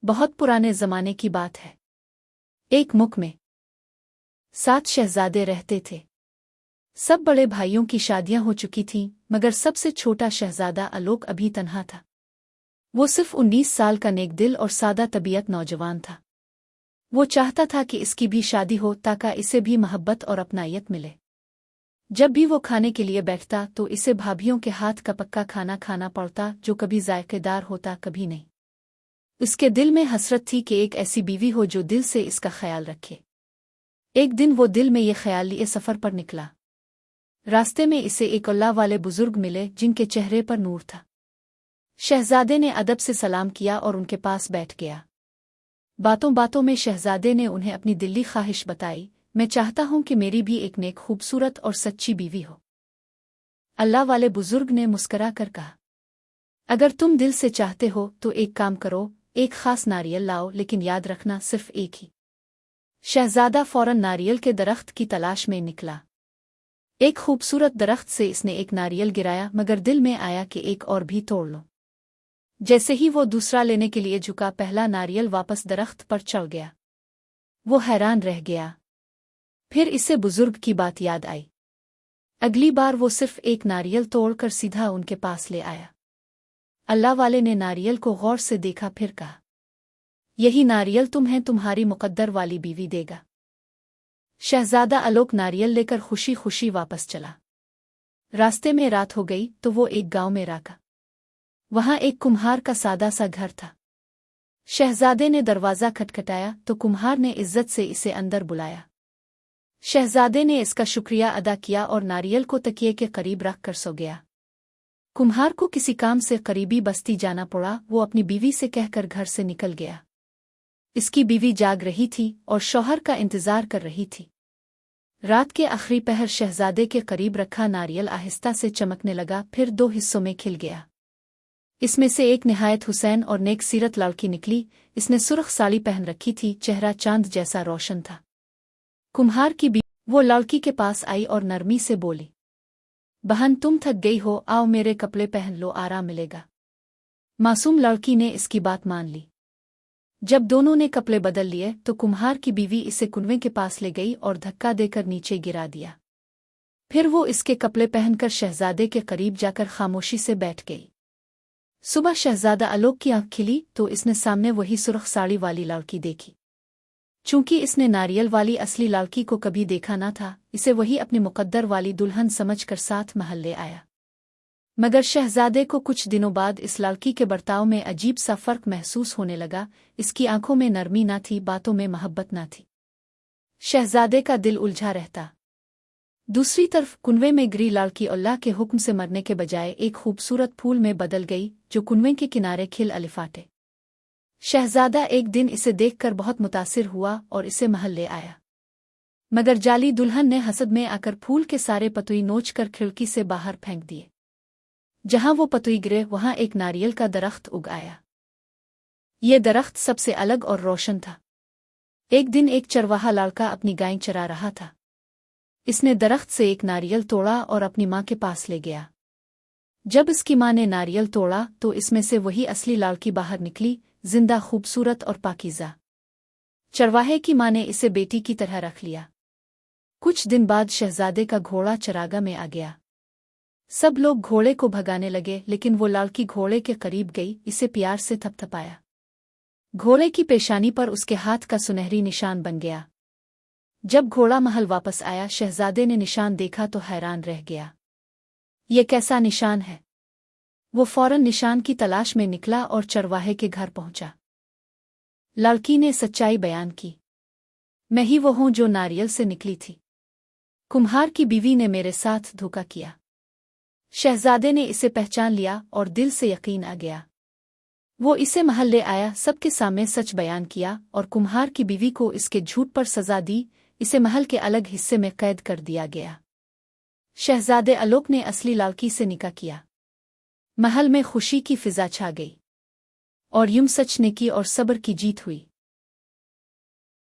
बहुत पुराने जमाने की बात है। एक मुल्क में 7 शहजादे रहते थे। सब बड़े भाइयों की शादियां हो चुकी थीं, मगर सबसे छोटा शहजादा आलोक अभी तन्हा था। वो सिर्फ 19 साल का नेकदिल और सादा तबीयत नौजवान था। वो चाहता था कि इसकी भी शादी हो ताकि इसे भी मोहब्बत और अपनायत मिले। जब भी वो खाने के लिए बैठता तो इसे भाभीयों के हाथ का पक्का खाना खाना पड़ता, जो कभी जायकेदार होता कभी नहीं। उसके दिल में हसरत थी कि एक ऐसी बीवी हो जो दिल से इसका ख्याल रखे। एक दिन वो दिल में ये ख्याल लिए सफ़र पर निकला। रास्ते में इसे एक अल्लाह वाले बुजुर्ग मिले जिनके चेहरे पर नूर था। शहजादे ने अदब से सलाम किया और उनके पास बैठ गया। बातों बातों में शहजादे ने उन्हें अपनी दिली ख्वाहिश बताई, मैं चाहता हूं कि मेरी भी एक नेक खूबसूरत और सच्ची बीवी हो। अल्लाह वाले बुजुर्ग ने मुस्करा कर कहा, अगर तुम दिल से चाहते हो तो एक काम करो, एक खास नारियल लाओ, लेकिन याद रखना सिर्फ एक ही। शहजादा फौरन नारियल के दरख्त की तलाश में निकला। एक खूबसूरत दरख्त से इसने एक नारियल गिराया, मगर दिल में आया कि एक और भी तोड़ लो। जैसे ही वो दूसरा लेने के लिए झुका, पहला नारियल वापस दरख्त पर चढ़ गया। वो हैरान रह गया। फिर इसे बुजुर्ग की बात याद आई। अगली बार वो सिर्फ एक नारियल तोड़कर सीधा उनके पास ले आया। अल्लाह वाले ने नारियल को गौर से देखा, फिर कहा, यही नारियल तुम्हें तुम्हारी मुकद्दर वाली बीवी देगा। शहजादा आलोक नारियल लेकर खुशी खुशी वापस चला। रास्ते में रात हो गई तो वो एक गांव में रुका। वहां एक कुम्हार का सादा सा घर था। शहजादे ने दरवाज़ा खटखटाया तो कुम्हार ने इज्जत से इसे अंदर बुलाया। शहजादे ने इसका शुक्रिया अदा किया और नारियल को तकिए के करीब रख कर सो गया। कुम्हार को किसी काम से करीबी बस्ती जाना पड़ा। वो अपनी बीवी से कहकर घर से निकल गया। इसकी बीवी जाग रही थी और शौहर का इंतजार कर रही थी। रात के आखिरी पहर शहजादे के करीब रखा नारियल आहिस्ता से चमकने लगा, फिर 2 हिस्सों में खिल गया। इसमें से एक निहायत हुसैन और नेक सीरत लड़की निकली। इसने सुर्ख साड़ी पहन रखी थी, चेहरा चांद जैसा रोशन था। कुम्हार की बीवी वो लड़की के पास आई और नरमी से बोली, बहन तुम थक गई हो, आओ मेरे कपड़े पहन लो, आराम मिलेगा। मासूम लड़की ने इसकी बात मान ली। जब दोनों ने कपड़े बदल लिए तो कुम्हार की बीवी इसे कुनवे के पास ले गई और धक्का देकर नीचे गिरा दिया। फिर वो इसके कपड़े पहनकर शहजादे के करीब जाकर खामोशी से बैठ गई। सुबह शहजादा आलोक की आंख खिली तो इसने सामने वही सुर्ख साड़ी वाली लड़की देखी। चूंकि इसने नारियल वाली असली लड़की को कभी देखा न था, इसे वही अपनी मुकद्दर वाली दुल्हन समझकर साथ महल ले आया। मगर शहजादे को कुछ दिनों बाद इस लड़की के बर्ताव में अजीब सा फर्क महसूस होने लगा। इसकी आंखों में नरमी न थी, बातों में मोहब्बत न थी। शहजादे का दिल उलझा रहता। दूसरी तरफ कुनवे में गिरी लड़की अल्लाह के हुक्म से मरने के बजाय एक खूबसूरत फूल में बदल गई, जो कुनवे के किनारे खिल अलिफाटे। शहजादा एक दिन इसे देखकर बहुत मुतासिर हुआ और इसे महल ले आया। मगर जाली दुल्हन ने हसद में आकर फूल के सारे पतुई नोचकर खिड़की से बाहर फेंक दिए। जहां वो पतुई गिरे वहां एक नारियल का दरख्त उग आया। ये दरख्त सबसे अलग और रोशन था। एक दिन एक चरवाहा लड़का अपनी गाय चरा रहा था। इसने दरख्त से एक नारियल तोड़ा और अपनी माँ के पास ले गया। जब इसकी माँ ने नारियल तोड़ा तो इसमें से वही असली लड़की बाहर निकली, जिंदा, खूबसूरत और पाकीज़ा। चरवाहे की माँ ने इसे बेटी की तरह रख लिया। कुछ दिन बाद शहजादे का घोड़ा चरागाह में आ गया। सब लोग घोड़े को भगाने लगे, लेकिन वो लड़की घोड़े के करीब गई, इसे प्यार से थपथपाया। घोड़े की पेशानी पर उसके हाथ का सुनहरी निशान बन गया। जब घोड़ा महल वापस आया, शहजादे ने निशान देखा तो हैरान रह गया। ये कैसा निशान है? वो फौरन निशान की तलाश में निकला और चरवाहे के घर पहुंचा। लड़की ने सच्चाई बयान की, मैं ही वो हूं जो नारियल से निकली थी। कुम्हार की बीवी ने मेरे साथ धोखा किया। शहजादे ने इसे पहचान लिया और दिल से यकीन आ गया। वो इसे महल ले आया, सबके सामने सच बयान किया और कुम्हार की बीवी को इसके झूठ पर सजा दी। इसे महल के अलग हिस्से में कैद कर दिया गया। शहजादे आलोक ने असली लड़की से निकाह किया। महल में खुशी की फिजा छा गई और यूं सच ने की और सब्र की जीत हुई।